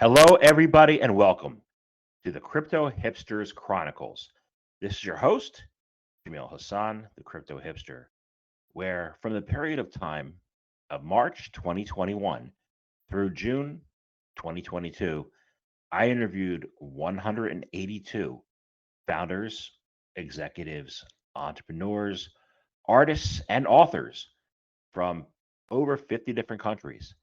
Hello, everybody, and welcome to the Crypto Hipsters Chronicles. This is your host, Jamil Hassan, the Crypto Hipster, where from the period of time of March 2021 through June 2022, I interviewed 182 founders, executives, entrepreneurs, artists, and authors from over 50 different countries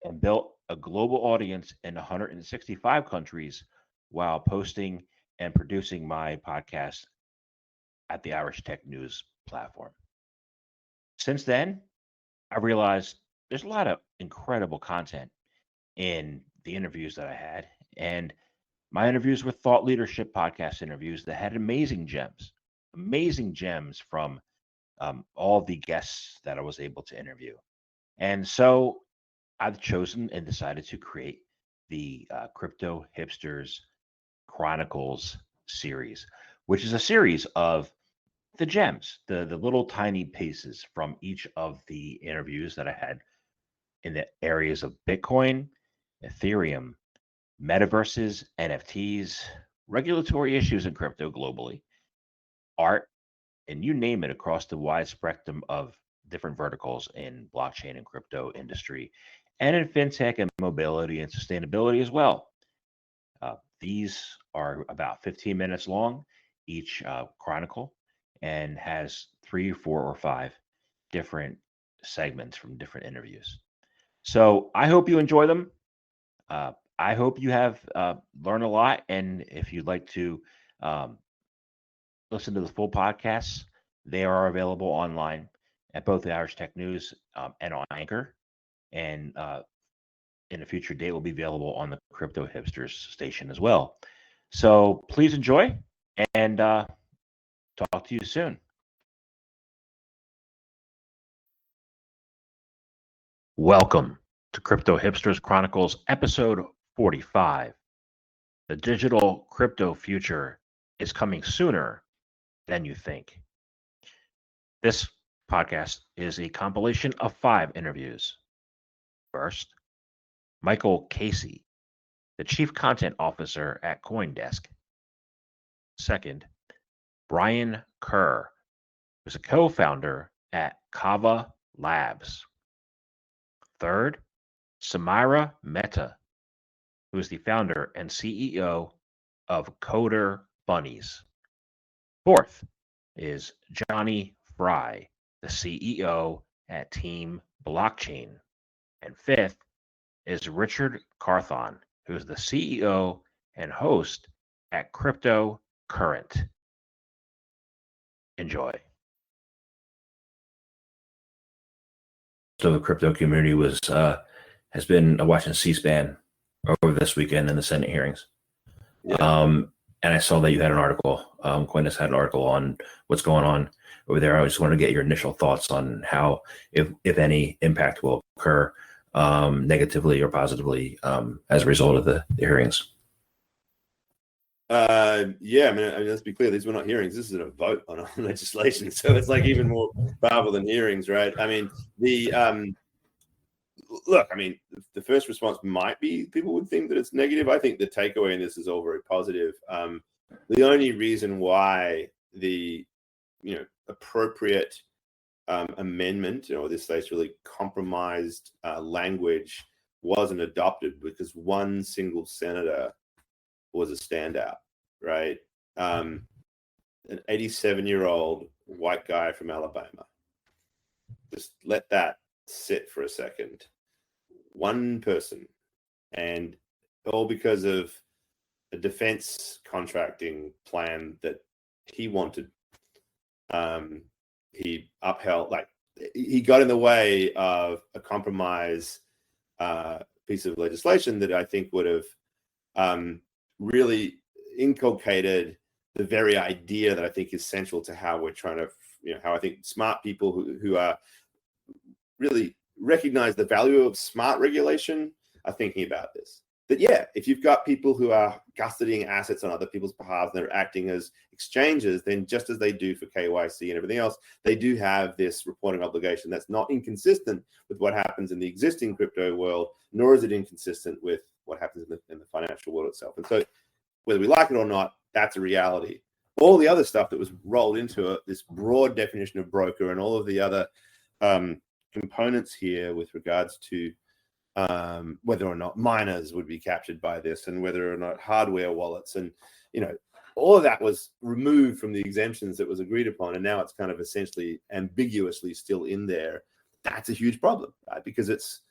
and built a global audience in 165 countries while posting and producing my podcast at the Irish Tech News platform. Since then, I realized there's a lot of incredible content in the interviews that I had, and my interviews with Thought Leadership podcast interviews that had amazing gems from all the guests that I was able to interview. And so I've chosen and decided to create the Crypto Hipsters Chronicles series, which is a series of the gems, the little tiny pieces from each of the interviews that I had in the areas of Bitcoin, Ethereum, metaverses, NFTs, regulatory issues in crypto globally, art, and you name it across the wide spectrum of different verticals in blockchain and crypto industry, and in fintech and mobility and sustainability as well. These are about 15 minutes long, each chronicle, and has three, four, or five different segments from different interviews. So I hope you enjoy them. I hope you have learned a lot. And if you'd like to listen to the full podcasts, they are available online at both the Irish Tech News and on Anchor. And in a future date will be available on the Crypto Hipsters station as well. So please enjoy and talk to you soon. Welcome to Crypto Hipsters Chronicles, episode 45. The digital crypto future is coming sooner than you think. This podcast is a compilation of 5 interviews. First, Michael Casey, the Chief Content Officer at CoinDesk. Second, Brian Kerr, who's a co-founder at Kava Labs. Third, Samira Mehta, who is the founder and CEO of Coder Bunnies. Fourth is Johnny Fry, the CEO at Team Blockchain. And fifth is Richard Carthon, who is the CEO and host at Crypto Current. Enjoy. So the crypto community has been watching C-SPAN over this weekend in the Senate hearings. Yeah. And I saw that you had an article, CoinDesk had an article on what's going on over there. I just wanted to get your initial thoughts on how, if any, impact will occur negatively or positively as a result of the hearings. Yeah, I mean, let's be clear. These were not hearings. This is a vote on legislation, so it's like even more powerful than hearings, right? I mean, look. I mean, the first response might be people would think that it's negative. I think the takeaway in this is all very positive. The only reason why the appropriate amendment or this state's really compromised language wasn't adopted because one single senator was a standout, right? An 87-year-old white guy from Alabama. Just let that sit for a second. One person, and all because of a defense contracting plan that he wanted. He upheld, he got in the way of a compromise piece of legislation that I think would have really inculcated the very idea that I think is central to how we're trying to, how I think smart people who are really recognize the value of smart regulation are thinking about this. But yeah, if you've got people who are custodying assets on other people's behalf and they're acting as exchanges, then just as they do for KYC and everything else, they do have this reporting obligation that's not inconsistent with what happens in the existing crypto world, nor is it inconsistent with what happens in the financial world itself. And so whether we like it or not, that's a reality. All the other stuff that was rolled into it, this broad definition of broker and all of the other components here with regards to whether or not miners would be captured by this, and whether or not hardware wallets, and all of that was removed from the exemptions that was agreed upon, and now it's kind of essentially ambiguously still in there. That's a huge problem, right? Because it's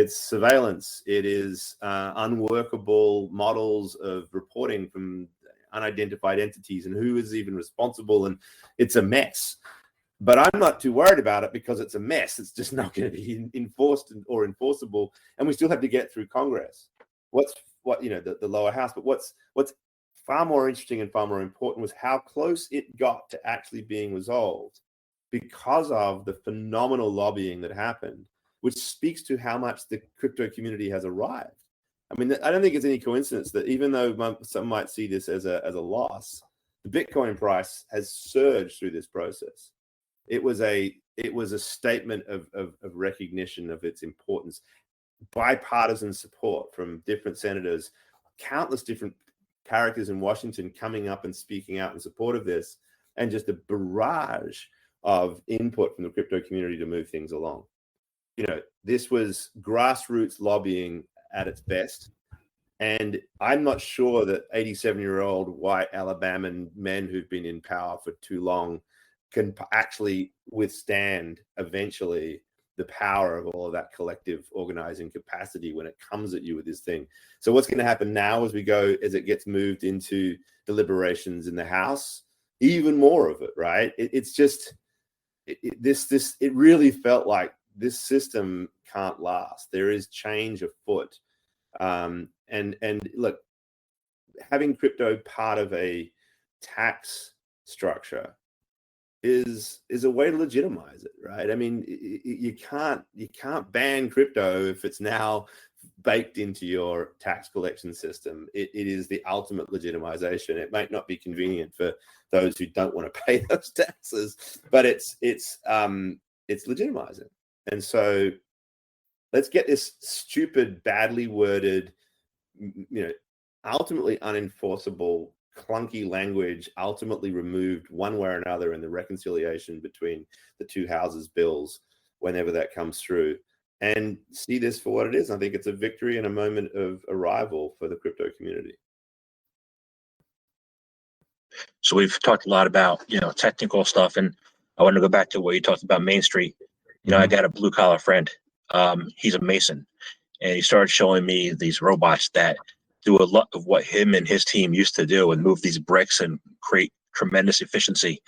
surveillance, it is unworkable models of reporting from unidentified entities, and who is even responsible, and it's a mess. But I'm not too worried about it because it's a mess. It's just not going to be enforced or enforceable, and we still have to get through Congress. The lower house. But what's far more interesting and far more important was how close it got to actually being resolved because of the phenomenal lobbying that happened, which speaks to how much the crypto community has arrived. I mean, I don't think it's any coincidence that even though some might see this as a loss, the Bitcoin price has surged through this process. It was a statement of recognition of its importance, bipartisan support from different senators, countless different characters in Washington coming up and speaking out in support of this, and just a barrage of input from the crypto community to move things along. This was grassroots lobbying at its best. And I'm not sure that 87-year-old white Alabama men who've been in power for too long can actually withstand eventually the power of all of that collective organizing capacity when it comes at you with this thing. So what's going to happen now as it gets moved into deliberations in the House, even more of it, right? It really felt like this system can't last. There is change afoot. And look, having crypto part of a tax structure is a way to legitimize it, right? I mean, you can't ban crypto if it's now baked into your tax collection system. It is the ultimate legitimization. It might not be convenient for those who don't want to pay those taxes, but it's legitimizing. And so let's get this stupid, badly worded, ultimately unenforceable, clunky language ultimately removed one way or another in the reconciliation between the two houses' bills whenever that comes through, and see this for what it is. I think it's a victory and a moment of arrival for the crypto community. So we've talked a lot about, technical stuff, and I want to go back to what you talked about Main Street. I got a blue collar friend. He's a mason, and he started showing me these robots that do a lot of what him and his team used to do and move these bricks and create tremendous efficiency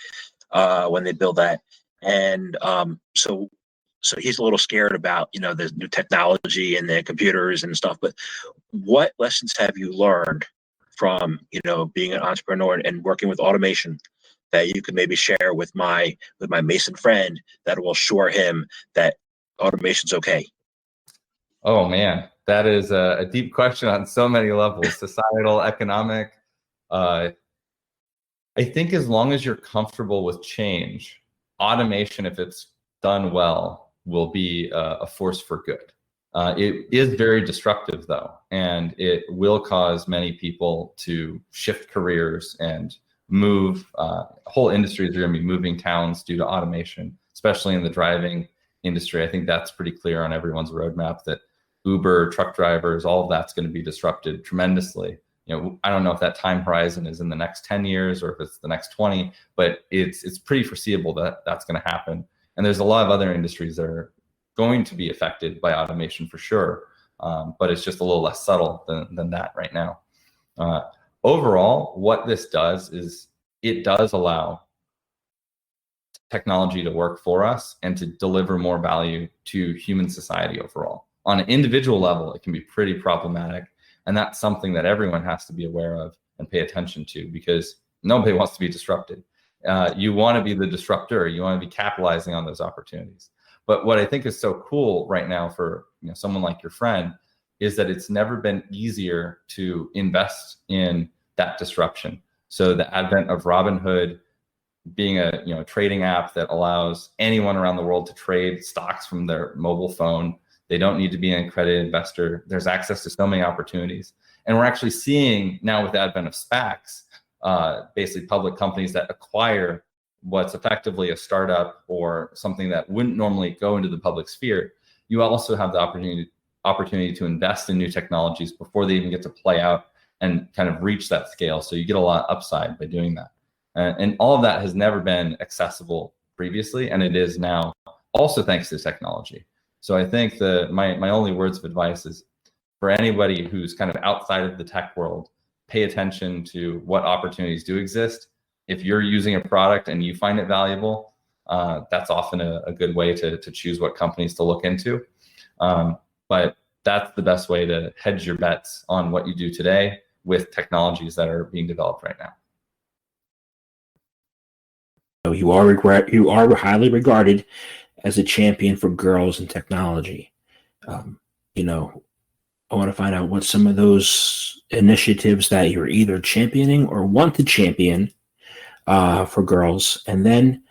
when they build that. And so he's a little scared about, the new technology and the computers and stuff. But what lessons have you learned from, being an entrepreneur and working with automation that you could maybe share with my Mason friend that will assure him that automation's okay? Oh man, that is a deep question on so many levels, societal, economic. I think as long as you're comfortable with change, automation, if it's done well, will be a force for good. It is very disruptive though, and it will cause many people to shift careers and move. Whole industries are going to be moving towns due to automation, especially in the driving industry. I think that's pretty clear on everyone's roadmap that Uber, truck drivers, all of that's going to be disrupted tremendously. I don't know if that time horizon is in the next 10 years or if it's the next 20, but it's pretty foreseeable that that's going to happen. And there's a lot of other industries that are going to be affected by automation for sure, but it's just a little less subtle than that right now. Overall, what this does is it does allow technology to work for us and to deliver more value to human society overall. On an individual level, it can be pretty problematic. And that's something that everyone has to be aware of and pay attention to, because nobody wants to be disrupted. You want to be the disruptor. You want to be capitalizing on those opportunities. But what I think is so cool right now for someone like your friend is that it's never been easier to invest in that disruption. So the advent of Robinhood being a trading app that allows anyone around the world to trade stocks from their mobile phone. They don't need to be an accredited investor. There's access to so many opportunities. And we're actually seeing now with the advent of SPACs, basically public companies that acquire what's effectively a startup or something that wouldn't normally go into the public sphere. You also have the opportunity to invest in new technologies before they even get to play out and kind of reach that scale. So you get a lot of upside by doing that. And all of that has never been accessible previously, and it is now, also thanks to technology. So I think my only words of advice is for anybody who's kind of outside of the tech world, pay attention to what opportunities do exist. If you're using a product and you find it valuable, that's often a good way to choose what companies to look into. But that's the best way to hedge your bets on what you do today with technologies that are being developed right now. You are highly regarded as a champion for girls in technology. I want to find out what some of those initiatives that you're either championing or want to champion for girls. And then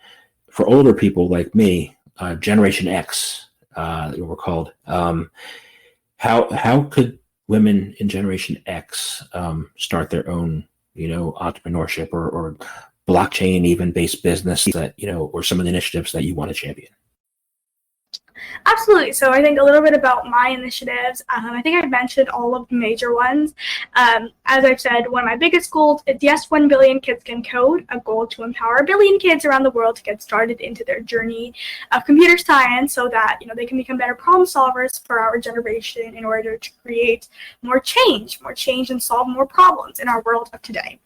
for older people like me, Generation X, we're called, how could women in Generation X start their own, entrepreneurship or blockchain even based business that, or some of the initiatives that you want to champion? Absolutely. So I think a little bit about my initiatives. I think I've mentioned all of the major ones. As I've said, one of my biggest goals is yes, 1 billion kids can code, a goal to empower 1 billion kids around the world to get started into their journey of computer science so that, they can become better problem solvers for our generation in order to create more change and solve more problems in our world of today.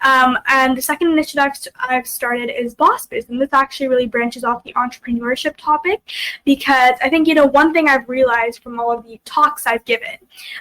And the second initiative I've started is Boss Biz, and this actually really branches off the entrepreneurship topic because I think, one thing I've realized from all of the talks I've given,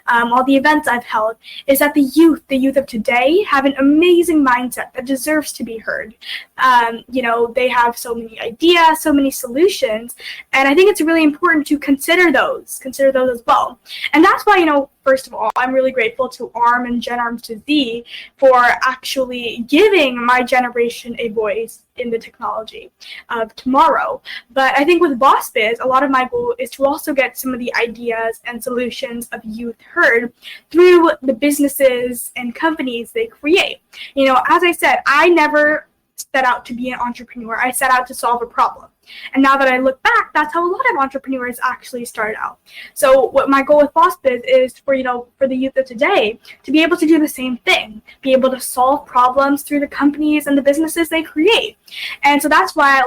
all the events I've held, is that the youth of today have an amazing mindset that deserves to be heard. They have so many ideas, so many solutions, and I think it's really important to consider those as well. And that's why, first of all, I'm really grateful to ARM and Gen Arms to Z for actually giving my generation a voice in the technology of tomorrow. But I think with Boss Biz, a lot of my goal is to also get some of the ideas and solutions of youth heard through the businesses and companies they create. As I said, I never set out to be an entrepreneur. I set out to solve a problem. And now that I look back, that's how a lot of entrepreneurs actually start out. So what my goal with Boss Biz is for the youth of today to be able to do the same thing, be able to solve problems through the companies and the businesses they create. And so that's why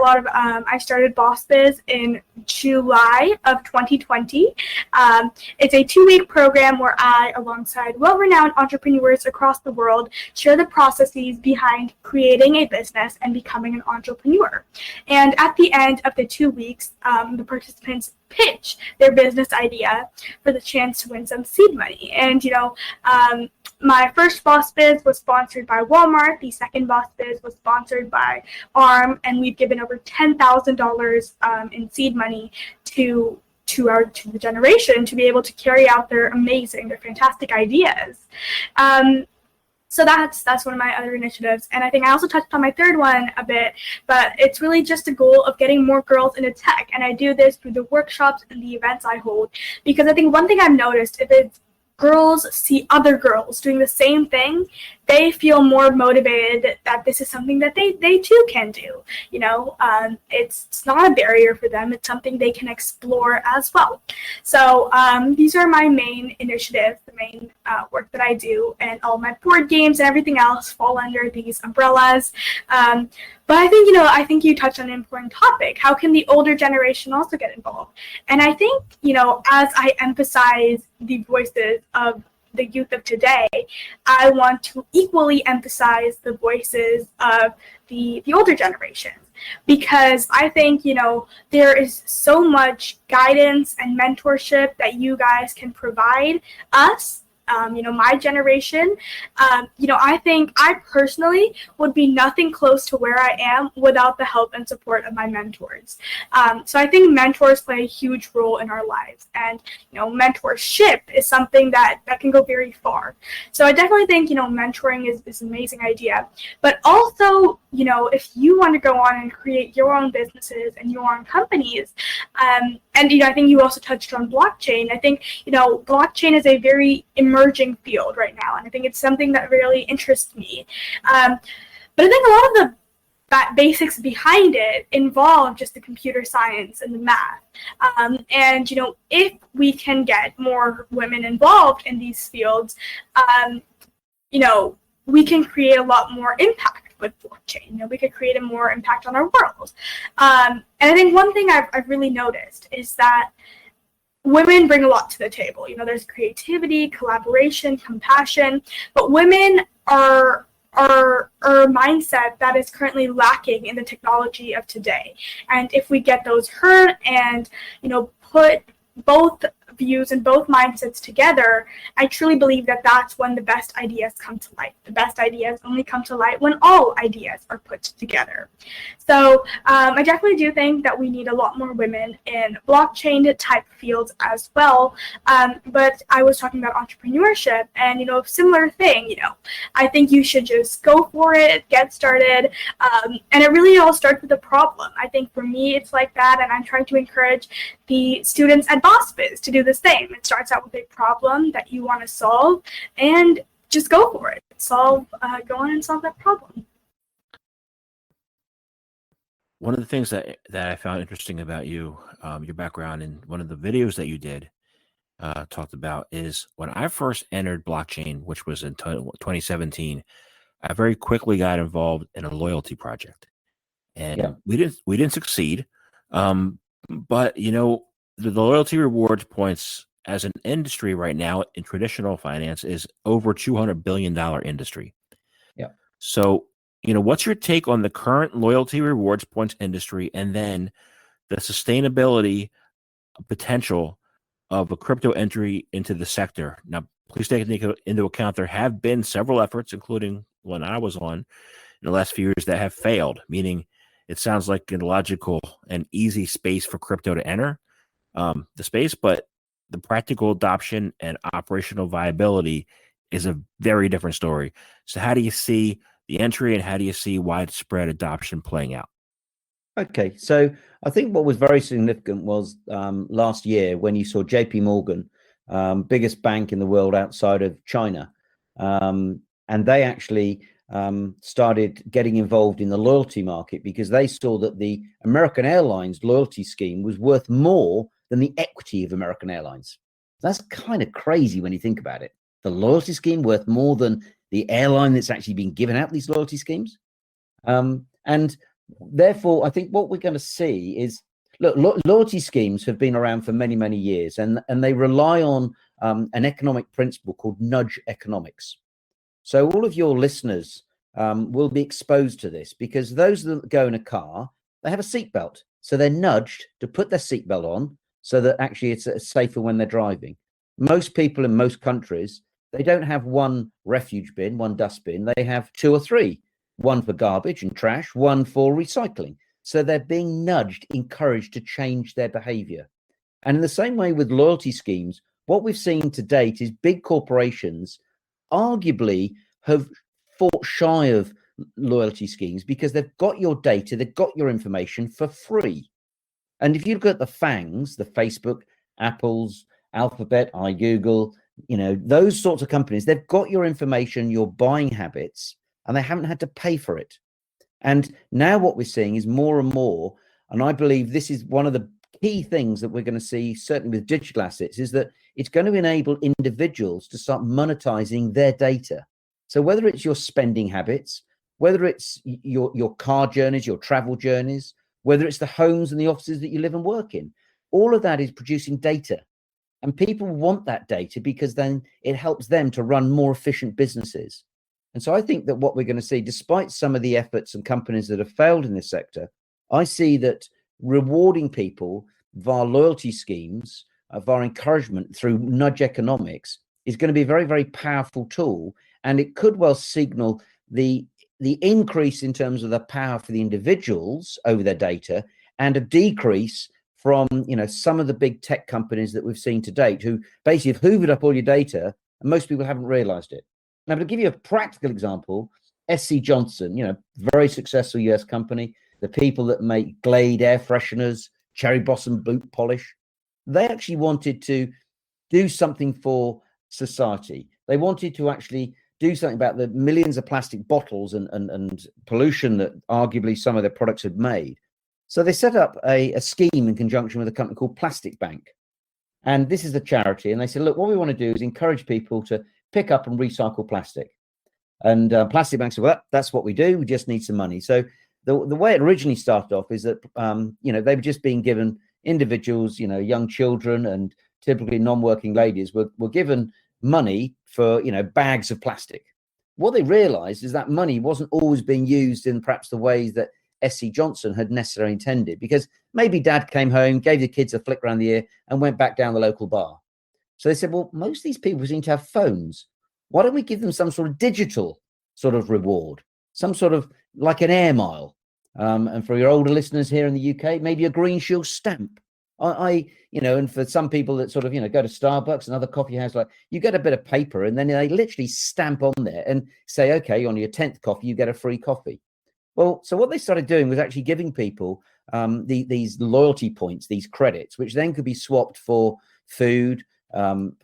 I started Boss Biz in July of 2020. It's a 2-week program where I, alongside well-renowned entrepreneurs across the world, share the processes behind creating a business and becoming an entrepreneur. And at the end of the 2 weeks, the participants pitch their business idea for the chance to win some seed money. And my first Boss Biz was sponsored by Walmart. The second Boss Biz was sponsored by ARM, and we've given over $10,000 in seed money to the generation to be able to carry out their fantastic ideas. So that's one of my other initiatives. And I think I also touched on my third one a bit, but it's really just a goal of getting more girls into tech. And I do this through the workshops and the events I hold, because I think one thing I've noticed, if it's girls see other girls doing the same thing, they feel more motivated that this is something that they too can do. It's not a barrier for them. It's something they can explore as well. So these are my main initiatives, the main work that I do, and all my board games and everything else fall under these umbrellas. But I think you touched on an important topic. How can the older generation also get involved? And I think, as I emphasize the voices of the youth of today, I want to equally emphasize the voices of the older generations, because I think, there is so much guidance and mentorship that you guys can provide us my generation, I think I personally would be nothing close to where I am without the help and support of my mentors. So I think mentors play a huge role in our lives, and mentorship is something that can go very far. So I definitely think mentoring is an amazing idea. But also, if you want to go on and create your own businesses and your own companies, and I think you also touched on blockchain. I think blockchain is a very emerging field right now, and I think it's something that really interests me. But I think a lot of the basics behind it involve just the computer science and the math. And if we can get more women involved in these fields, we can create a lot more impact with blockchain. We could create a more impact on our world. And I think one thing I've really noticed is that women bring a lot to the table. There's creativity, collaboration, compassion, but women are a mindset that is currently lacking in the technology of today. And if we get those heard and, put both views and both mindsets together, I truly believe that that's when the best ideas come to light. The best ideas only come to light when all ideas are put together. So I definitely do think that we need a lot more women in blockchain type fields as well. But I was talking about entrepreneurship, and similar thing. I think you should just go for it, get started, and it really all starts with a problem. I think for me it's like that, and I'm trying to encourage the students at Boss Biz to do the same. It starts out with a problem that you want to solve, and just go for it. Go on and solve that problem. One of the things that I found interesting about you, your background, and one of the videos that you did talked about is when I first entered blockchain, which was in 2017, I very quickly got involved in a loyalty project, and we didn't succeed. But the loyalty rewards points as an industry right now in traditional finance is over $200 billion industry. Yeah. So, what's your take on the current loyalty rewards points industry, and then the sustainability potential of a crypto entry into the sector? Now, please take into account there have been several efforts, including one I was on in the last few years, that have failed, meaning it sounds like a logical and easy space for crypto to enter the space, but the practical adoption and operational viability is a very different story. So how do you see the entry, and how do you see widespread adoption playing out? Okay, so I think what was very significant was last year when you saw JP Morgan, biggest bank in the world outside of China, and they actually started getting involved in the loyalty market because they saw that the American Airlines loyalty scheme was worth more than the equity of American Airlines. That's kind of crazy when you think about it. The loyalty scheme worth more than the airline that's actually been given out these loyalty schemes. And therefore, I think what we're going to see is, look, loyalty schemes have been around for many, many years, and they rely on an economic principle called nudge economics. So all of your listeners will be exposed to this, because those that go in a car, they have a seatbelt. So they're nudged to put their seatbelt on so that actually it's safer when they're driving. Most people in most countries, they don't have one refuge bin, one dustbin. They have two or three, one for garbage and trash, one for recycling. So they're being nudged, encouraged to change their behavior. And in the same way with loyalty schemes, what we've seen to date is big corporations arguably have fought shy of loyalty schemes because they've got your data, they've got your information for free. And if you look at the FANGs, the Facebook, Apple's, Alphabet, iGoogle, those sorts of companies, they've got your information, your buying habits, and they haven't had to pay for it. And now what we're seeing is more and more, and I believe this is one of the key things that we're going to see, certainly with digital assets, is that it's going to enable individuals to start monetizing their data. So whether it's your spending habits, whether it's your car journeys, your travel journeys, whether it's the homes and the offices that you live and work in, all of that is producing data. And people want that data because then it helps them to run more efficient businesses. And so I think that what we're going to see, despite some of the efforts and companies that have failed in this sector, I see that rewarding people via loyalty schemes, via encouragement through nudge economics, is going to be a very, very powerful tool, and it could well signal the increase in terms of the power for the individuals over their data, and a decrease from some of the big tech companies that we've seen to date, who basically have hoovered up all your data, and most people haven't realized it. Now, to give you a practical example, SC Johnson, very successful US company, the people that make Glade air fresheners, cherry blossom boot polish, they actually wanted to do something for society. They wanted to actually do something about the millions of plastic bottles and pollution that arguably some of their products had made. So they set up a scheme in conjunction with a company called Plastic Bank. And this is a charity. And they said, look, what we want to do is encourage people to pick up and recycle plastic. And Plastic Bank said, well, that's what we do. We just need some money. So the way it originally started off is that, they were just being given individuals, young children and typically non-working ladies were given money for, bags of plastic. What they realized is that money wasn't always being used in perhaps the ways that SC Johnson had necessarily intended, because maybe dad came home, gave the kids a flick around the ear and went back down the local bar. So they said, well, most of these people seem to have phones. Why don't we give them some sort of digital sort of reward, some sort of like an air mile? And for your older listeners here in the UK, maybe a Green Shield stamp. And for some people that sort of, go to Starbucks and other coffee houses, like, you get a bit of paper and then they literally stamp on there and say, okay, on your 10th coffee, you get a free coffee. Well, so what they started doing was actually giving people these loyalty points, these credits, which then could be swapped for food,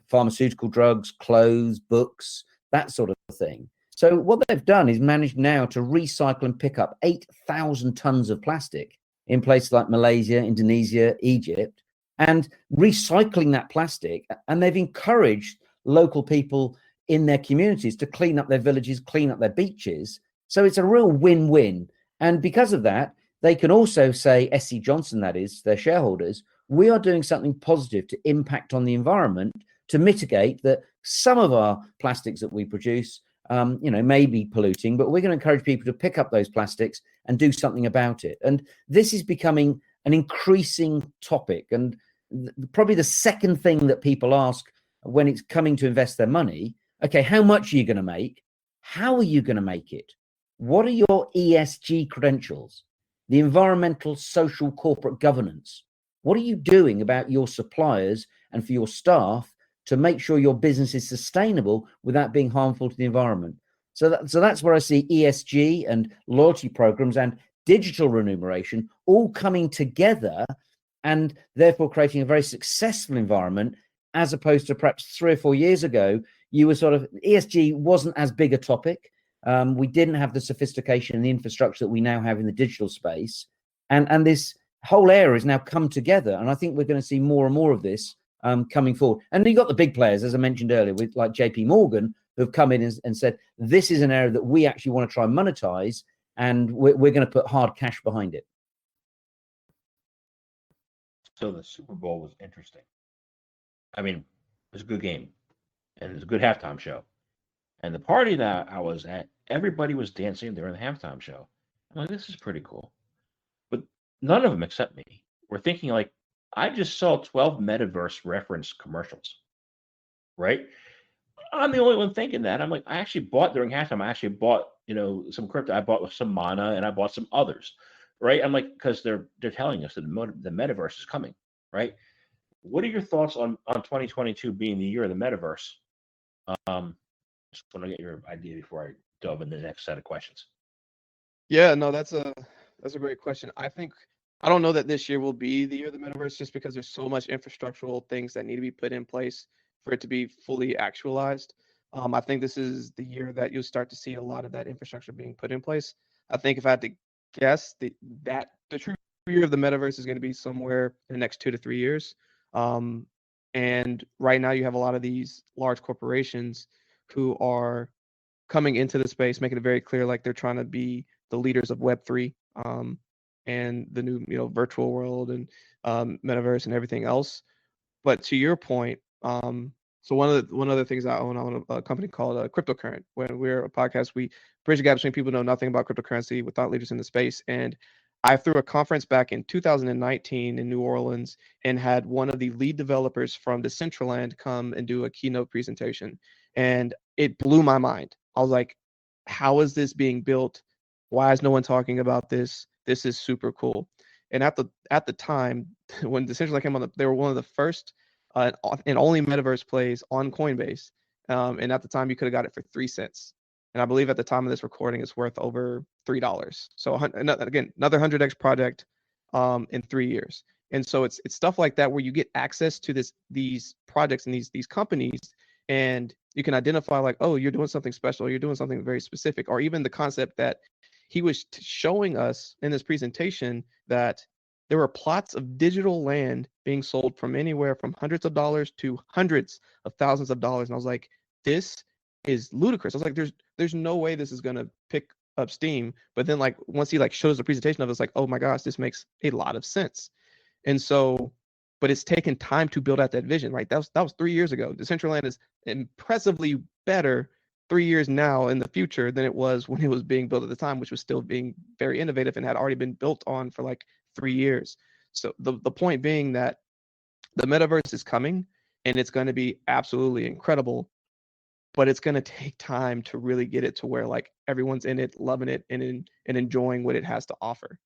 pharmaceutical drugs, clothes, books, that sort of thing. So what they've done is managed now to recycle and pick up 8,000 tons of plastic in places like Malaysia, Indonesia, Egypt, and recycling that plastic. And they've encouraged local people in their communities to clean up their villages, clean up their beaches. So it's a real win-win. And because of that, they can also say, SC Johnson, that is, their shareholders, we are doing something positive to impact on the environment, to mitigate that some of our plastics that we produce may be polluting, but we're going to encourage people to pick up those plastics and do something about it. And this is becoming an increasing topic. And probably the second thing that people ask when it's coming to invest their money, okay, how much are you going to make? How are you going to make it? What are your ESG credentials? The environmental, social, corporate governance. What are you doing about your suppliers and for your staff to make sure your business is sustainable without being harmful to the environment? So that's where I see ESG and loyalty programs and digital remuneration all coming together, and therefore creating a very successful environment, as opposed to perhaps 3 or 4 years ago, you were sort of, ESG wasn't as big a topic. We didn't have the sophistication and the infrastructure that we now have in the digital space. And this whole area has now come together. And I think we're going to see more and more of this coming forward. And you've got the big players, as I mentioned earlier, with like JP Morgan, who've come in and said, this is an area that we actually want to try and monetize, and we're going to put hard cash behind it. So the Super Bowl was interesting. I mean, it was a good game, and it was a good halftime show. And the party that I was at, everybody was dancing during the halftime show. I'm like, this is pretty cool. But none of them except me were thinking, like, I just saw 12 metaverse reference commercials, right? I'm the only one thinking that. I'm like, I actually bought during halftime. I actually bought, some crypto. I bought some mana, and I bought some others, right? I'm like, because they're telling us that the metaverse is coming, right? What are your thoughts on 2022 being the year of the metaverse? Just want to get your idea before I delve into the next set of questions. Yeah, no, that's a great question. I don't know that this year will be the year of the metaverse, just because there's so much infrastructural things that need to be put in place for it to be fully actualized. I think this is the year that you'll start to see a lot of that infrastructure being put in place. I think if I had to guess, the true year of the metaverse is going to be somewhere in the next 2 to 3 years. And right now you have a lot of these large corporations who are coming into the space, making it very clear, like they're trying to be the leaders of Web3 and the new, virtual world and metaverse and everything else. But to your point, so one of the things I own a company called Cryptocurrent. When we're a podcast, we bridge the gap between people who know nothing about cryptocurrency with thought leaders in the space. And I threw a conference back in 2019 in New Orleans and had one of the lead developers from Decentraland come and do a keynote presentation. And it blew my mind. I was like, how is this being built? Why is no one talking about this? This is super cool. And at the time, when Decentraland came on, they were one of the first and only metaverse plays on Coinbase. And at the time, you could have got it for 3 cents. And I believe at the time of this recording, it's worth over $3. So again, another 100x project in 3 years. And so it's stuff like that where you get access to these projects and these companies, and you can identify like, oh, you're doing something special, you're doing something very specific, or even the concept that he was showing us in this presentation that there were plots of digital land being sold from anywhere from hundreds of dollars to hundreds of thousands of dollars. And I was like, this is ludicrous. I was like, there's no way this is gonna pick up steam. But then like once he like shows the presentation of it, it's like, oh my gosh, this makes a lot of sense. And so, but it's taken time to build out that vision, right? That was 3 years ago. Decentraland is impressively better 3 years now in the future than it was when it was being built at the time, which was still being very innovative and had already been built on for like 3 years. So the point being that the metaverse is coming and it's going to be absolutely incredible, but it's going to take time to really get it to where like everyone's in it, loving it, and enjoying what it has to offer.